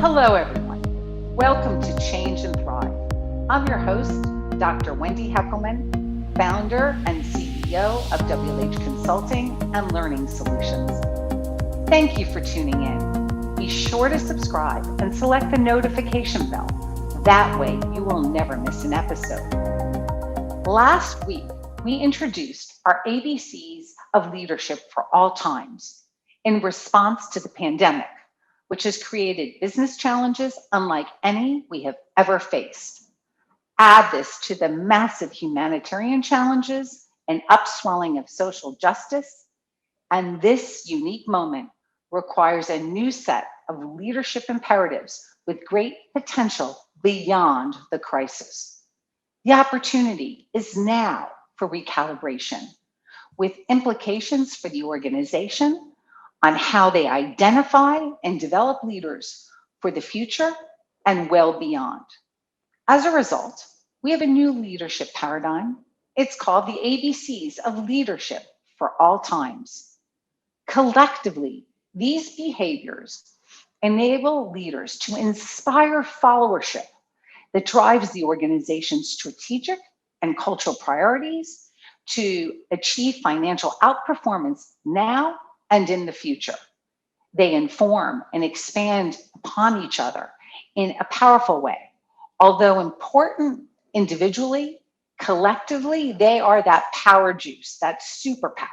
Hello, everyone. Welcome to Change and Thrive. I'm your host, Dr. Wendy Heckelman, founder and CEO of WH Consulting and Learning Solutions. Thank you for tuning in. Be sure to subscribe and select the notification bell. That way, you will never miss an episode. Last week, we introduced our ABCs of leadership for all times in response to the pandemic, which has created business challenges unlike any we have ever faced. Add this to the massive humanitarian challenges and upswelling of social justice, and this unique moment requires a new set of leadership imperatives with great potential beyond the crisis. The opportunity is now for recalibration, with implications for the organization on how they identify and develop leaders for the future and well beyond. As a result, we have a new leadership paradigm. It's called the ABCs of leadership for all times. Collectively, these behaviors enable leaders to inspire followership that drives the organization's strategic and cultural priorities to achieve financial outperformance now and in the future. They inform and expand upon each other in a powerful way. Although important individually, collectively, they are that power juice, that superpower.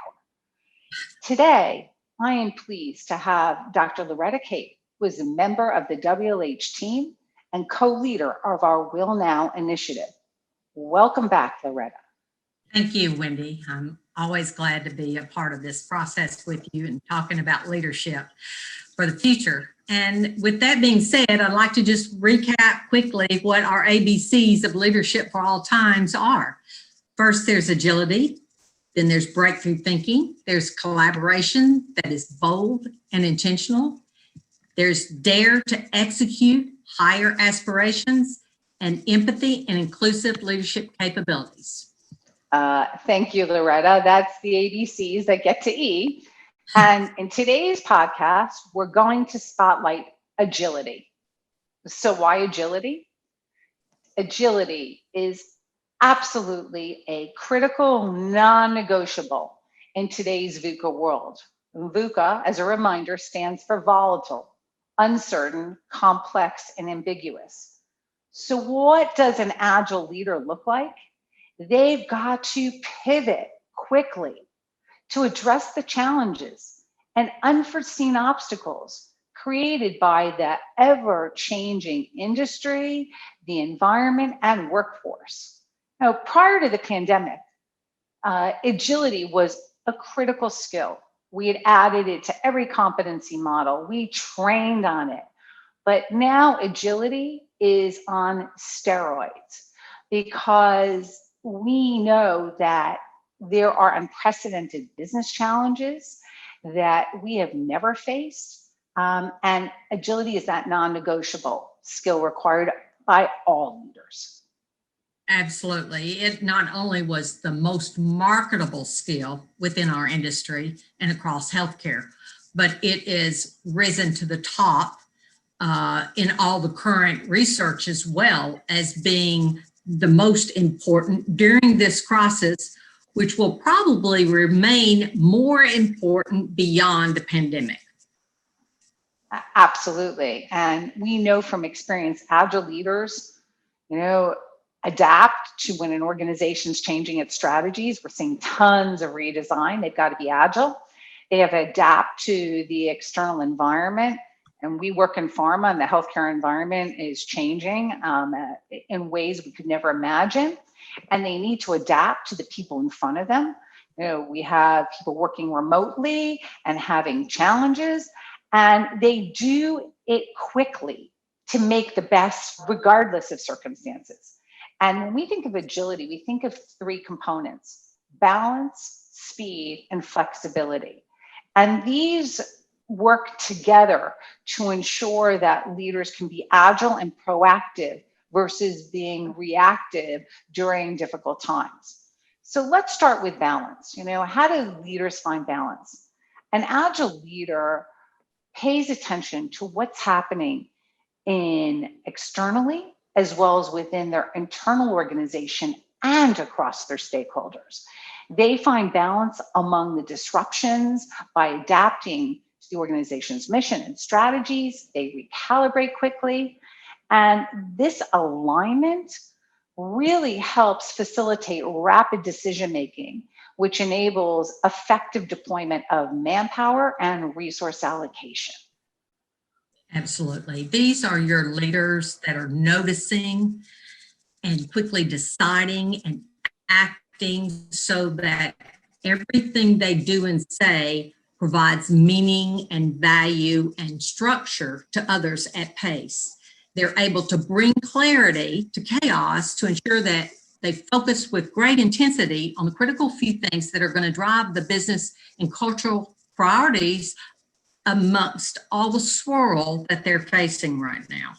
Today, I am pleased to have Dr. Loretta Cape, who is a member of the WLH team and co-leader of our Will Now initiative. Welcome back, Loretta. Thank you, Wendy. I'm always glad to be a part of this process with you and talking about leadership for the future. And with that being said, I'd like to just recap quickly what our ABCs of leadership for all times are. First, there's agility. Then there's breakthrough thinking. There's collaboration that is bold and intentional. There's dare to execute higher aspirations, and empathy and inclusive leadership capabilities. Thank you, Loretta. That's the ABCs that get to E. And in today's podcast, we're going to spotlight agility. So why agility? Agility is absolutely a critical non-negotiable in today's VUCA world. VUCA, as a reminder, stands for volatile, uncertain, complex, and ambiguous. So what does an agile leader look like? They've got to pivot quickly to address the challenges and unforeseen obstacles created by the ever-changing industry, the environment, and workforce. Now, prior to the pandemic, agility was a critical skill. We had added it to every competency model. We trained on it. But now agility is on steroids because we know that there are unprecedented business challenges that we have never faced. And agility is that non-negotiable skill required by all leaders. Absolutely. It not only was the most marketable skill within our industry and across healthcare, but it is risen to the top in all the current research as well as being the most important during this crisis, which will probably remain more important beyond the pandemic. Absolutely. And we know from experience, agile leaders, adapt to when an organization's changing its strategies. We're seeing tons of redesign. They've got to be agile. They have to adapt to the external environment. And we work in pharma, and the healthcare environment is changing in ways we could never imagine. And they need to adapt to the people in front of them. We have people working remotely and having challenges, and they do it quickly to make the best, regardless of circumstances. And when we think of agility, we think of three components: balance, speed, and flexibility. And these work together to ensure that leaders can be agile and proactive versus being reactive during difficult times. So let's start with balance. How do leaders find balance? An agile leader pays attention to what's happening in externally as well as within their internal organization and across their stakeholders. They find balance among the disruptions by adapting to the organization's mission and strategies. They recalibrate quickly. And this alignment really helps facilitate rapid decision making, which enables effective deployment of manpower and resource allocation. Absolutely. These are your leaders that are noticing and quickly deciding and acting so that everything they do and say provides meaning and value and structure to others at pace. They're able to bring clarity to chaos to ensure that they focus with great intensity on the critical few things that are going to drive the business and cultural priorities amongst all the swirl that they're facing right now.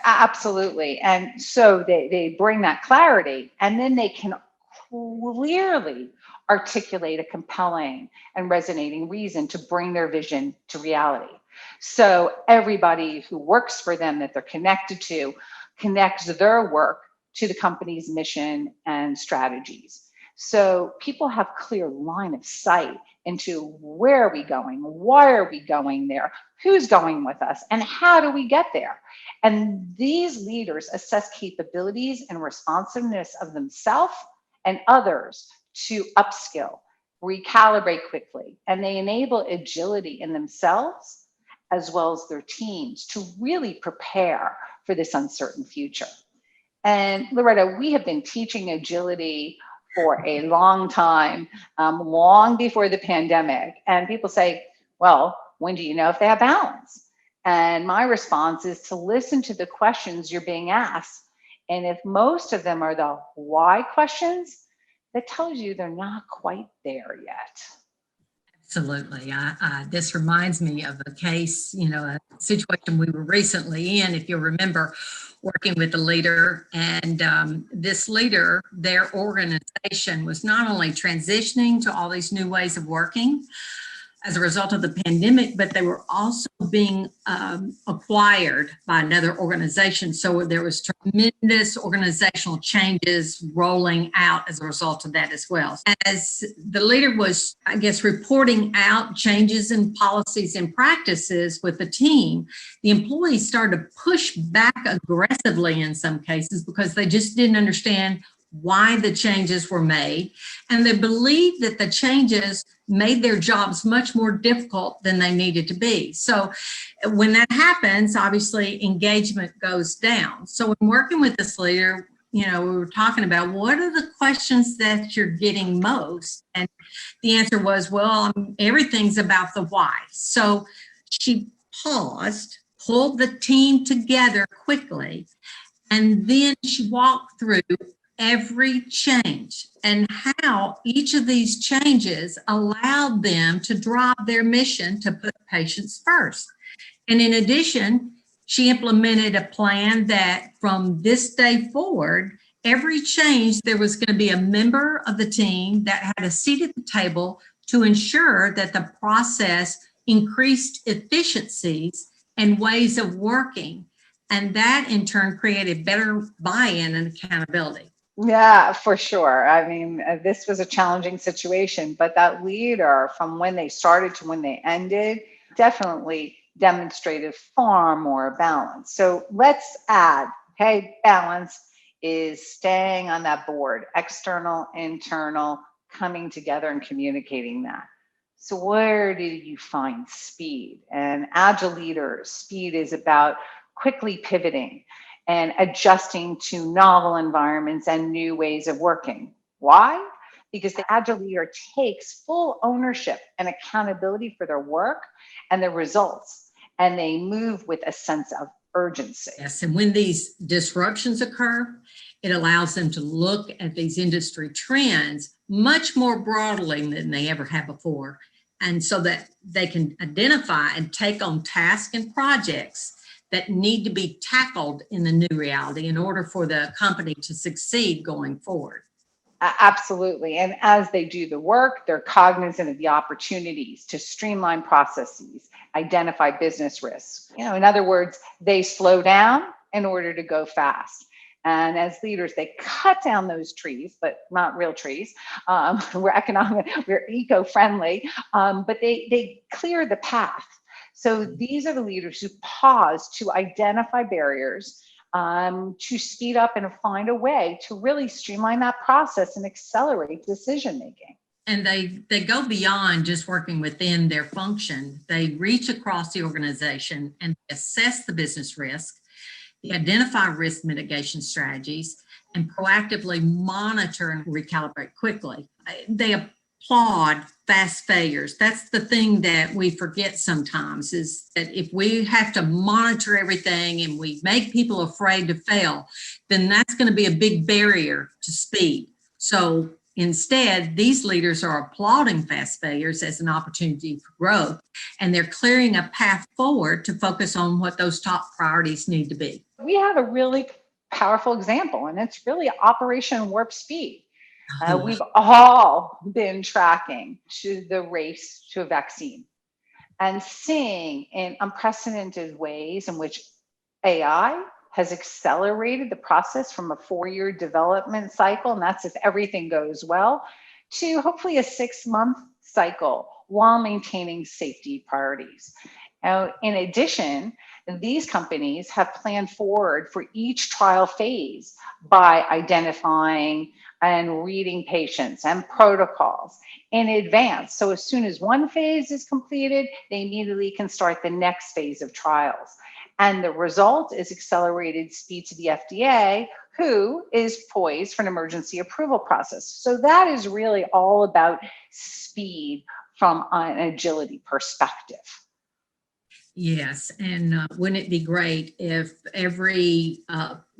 Absolutely. And so they bring that clarity, and then they can clearly articulate a compelling and resonating reason to bring their vision to reality. So everybody who works for them that they're connected to connects their work to the company's mission and strategies. So people have clear line of sight into where are we going, why are we going there, who's going with us, and how do we get there. And these leaders assess capabilities and responsiveness of themselves and others to upskill, recalibrate quickly, and they enable agility in themselves as well as their teams to really prepare for this uncertain future. And Loretta, we have been teaching agility for a long time, long before the pandemic. And people say, well, when do you know if they have balance? And my response is to listen to the questions you're being asked. And if most of them are the why questions, that tells you they're not quite there yet. Absolutely. This reminds me of a case, a situation we were recently in, if you'll remember, working with a leader. And this leader, their organization was not only transitioning to all these new ways of working as a result of the pandemic, but they were also being acquired by another organization. So there was tremendous organizational changes rolling out as a result of that as well. As the leader was, I guess, reporting out changes in policies and practices with the team, the employees started to push back aggressively in some cases because they just didn't understand why the changes were made. And they believed that the changes made their jobs much more difficult than they needed to be. So when that happens, obviously engagement goes down. So when working with this leader, we were talking about what are the questions that you're getting most? And the answer was, well, everything's about the why. So she paused, pulled the team together quickly, and then she walked through every change and how each of these changes allowed them to drive their mission to put patients first. And in addition, she implemented a plan that from this day forward, every change, there was going to be a member of the team that had a seat at the table to ensure that the process increased efficiencies and ways of working. And that in turn created better buy-in and accountability. Yeah, for sure. I mean, this was a challenging situation, but that leader, from when they started to when they ended, definitely demonstrated far more balance. So let's add, okay, balance is staying on that board, external, internal, coming together and communicating that. So where do you find speed? And agile leaders, speed is about quickly pivoting and adjusting to novel environments and new ways of working. Why? Because the agile leader takes full ownership and accountability for their work and their results, and they move with a sense of urgency. Yes, and when these disruptions occur, it allows them to look at these industry trends much more broadly than they ever have before, and so that they can identify and take on tasks and projects that need to be tackled in the new reality in order for the company to succeed going forward. Absolutely. And as they do the work, they're cognizant of the opportunities to streamline processes, identify business risks. In other words, they slow down in order to go fast. And as leaders, they cut down those trees, but not real trees. We're economic, we're eco-friendly, but they clear the path. So these are the leaders who pause to identify barriers, to speed up and find a way to really streamline that process and accelerate decision making. And they go beyond just working within their function. They reach across the organization and assess the business risk, they identify risk mitigation strategies, and proactively monitor and recalibrate quickly. They applaud fast failures. That's the thing that we forget sometimes, is that if we have to monitor everything and we make people afraid to fail, then that's going to be a big barrier to speed. So instead, these leaders are applauding fast failures as an opportunity for growth, and they're clearing a path forward to focus on what those top priorities need to be. We have a really powerful example, and it's really Operation Warp Speed. We've all been tracking to the race to a vaccine and seeing in unprecedented ways in which AI has accelerated the process from a 4-year development cycle, and that's if everything goes well, to hopefully a 6-month cycle while maintaining safety priorities. Now, in addition, these companies have planned forward for each trial phase by identifying and reading patients and protocols in advance. So as soon as one phase is completed, they immediately can start the next phase of trials. And the result is accelerated speed to the FDA, who is poised for an emergency approval process. So that is really all about speed from an agility perspective. Yes, and wouldn't it be great if every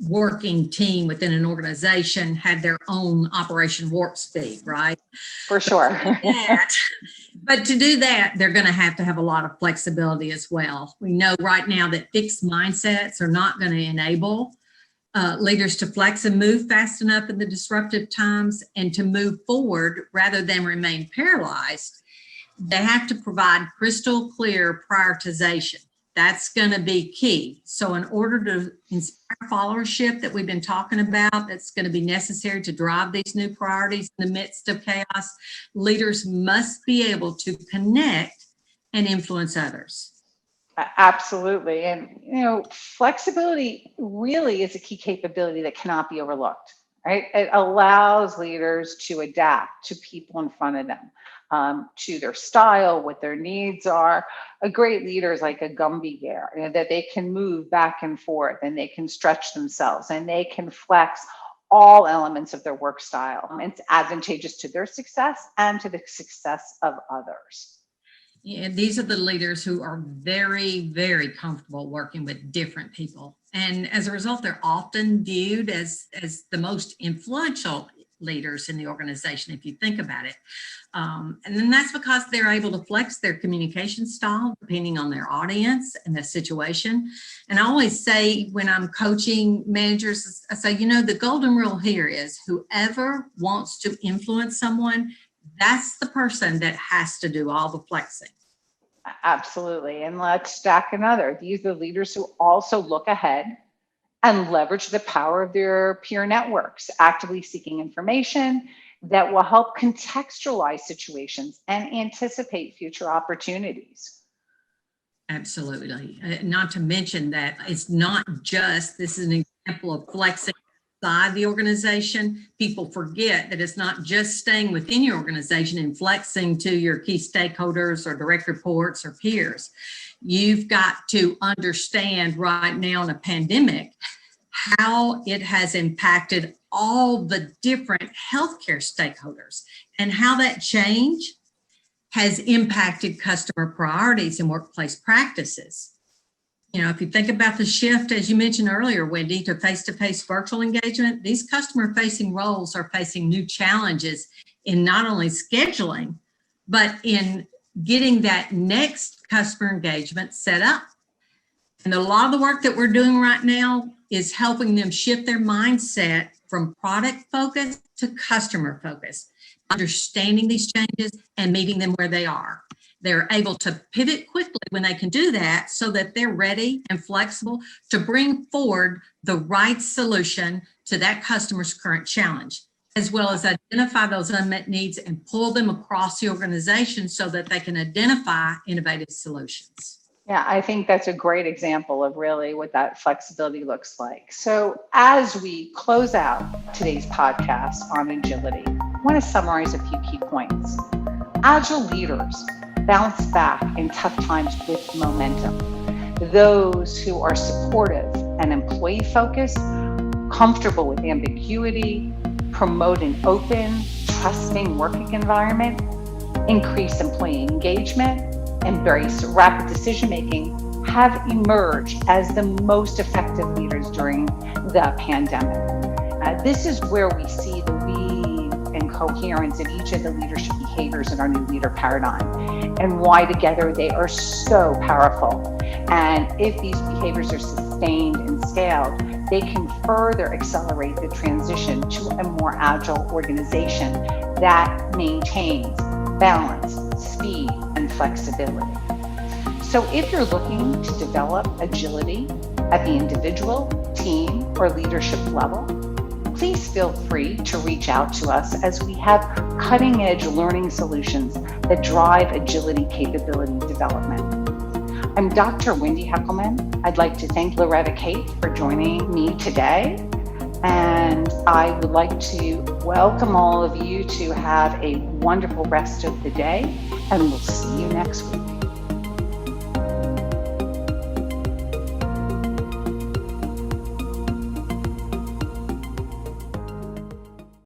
working team within an organization had their own Operation Warp Speed, right? For sure. But to do that, they're going to have a lot of flexibility as well. We know right now that fixed mindsets are not going to enable leaders to flex and move fast enough in the disruptive times and to move forward rather than remain paralyzed. They have to provide crystal clear prioritization. That's going to be key. So in order to inspire followership that we've been talking about, that's going to be necessary to drive these new priorities in the midst of chaos, leaders must be able to connect and influence others. Absolutely. And, flexibility really is a key capability that cannot be overlooked, right? It allows leaders to adapt to people in front of them. To their style, what their needs are. A great leader is like a Gumby bear, that they can move back and forth and they can stretch themselves and they can flex all elements of their work style. It's advantageous to their success and to the success of others. Yeah, these are the leaders who are very, very comfortable working with different people. And as a result, they're often viewed as the most influential leaders in the organization, if you think about it. And then that's because they're able to flex their communication style depending on their audience and the situation. And I always say when I'm coaching managers, I say, the golden rule here is whoever wants to influence someone, that's the person that has to do all the flexing. Absolutely. And let's stack another. These are leaders who also look ahead and leverage the power of their peer networks, actively seeking information that will help contextualize situations and anticipate future opportunities. Absolutely. Not to mention that it's not just, this is an example of flexing inside the organization. People forget that it's not just staying within your organization and flexing to your key stakeholders or direct reports or peers. You've got to understand right now in a pandemic how it has impacted all the different healthcare stakeholders and how that change has impacted customer priorities and workplace practices. If you think about the shift, as you mentioned earlier, Wendy, to face-to-face virtual engagement, these customer-facing roles are facing new challenges in not only scheduling, but in getting that next customer engagement set up. And a lot of the work that we're doing right now is helping them shift their mindset from product focus to customer focus, understanding these changes and meeting them where they are. They're able to pivot quickly when they can do that so that they're ready and flexible to bring forward the right solution to that customer's current challenge, as well as identify those unmet needs and pull them across the organization so that they can identify innovative solutions. Yeah, I think that's a great example of really what that flexibility looks like. So as we close out today's podcast on agility, I want to summarize a few key points. Agile leaders bounce back in tough times with momentum. Those who are supportive and employee focused, comfortable with ambiguity, promote an open, trusting working environment, increase employee engagement, embrace rapid decision-making, have emerged as the most effective leaders during the pandemic. This is where we see the weave and coherence in each of the leadership behaviors in our new leader paradigm, and why together they are so powerful. And if these behaviors are sustained and scaled, they can further accelerate the transition to a more agile organization that maintains balance, speed, and flexibility. So if you're looking to develop agility at the individual, team, or leadership level, please feel free to reach out to us as we have cutting-edge learning solutions that drive agility capability development. I'm Dr. Wendy Heckelman. I'd like to thank Loretta Kate for joining me today. And I would like to welcome all of you to have a wonderful rest of the day, and we'll see you next week.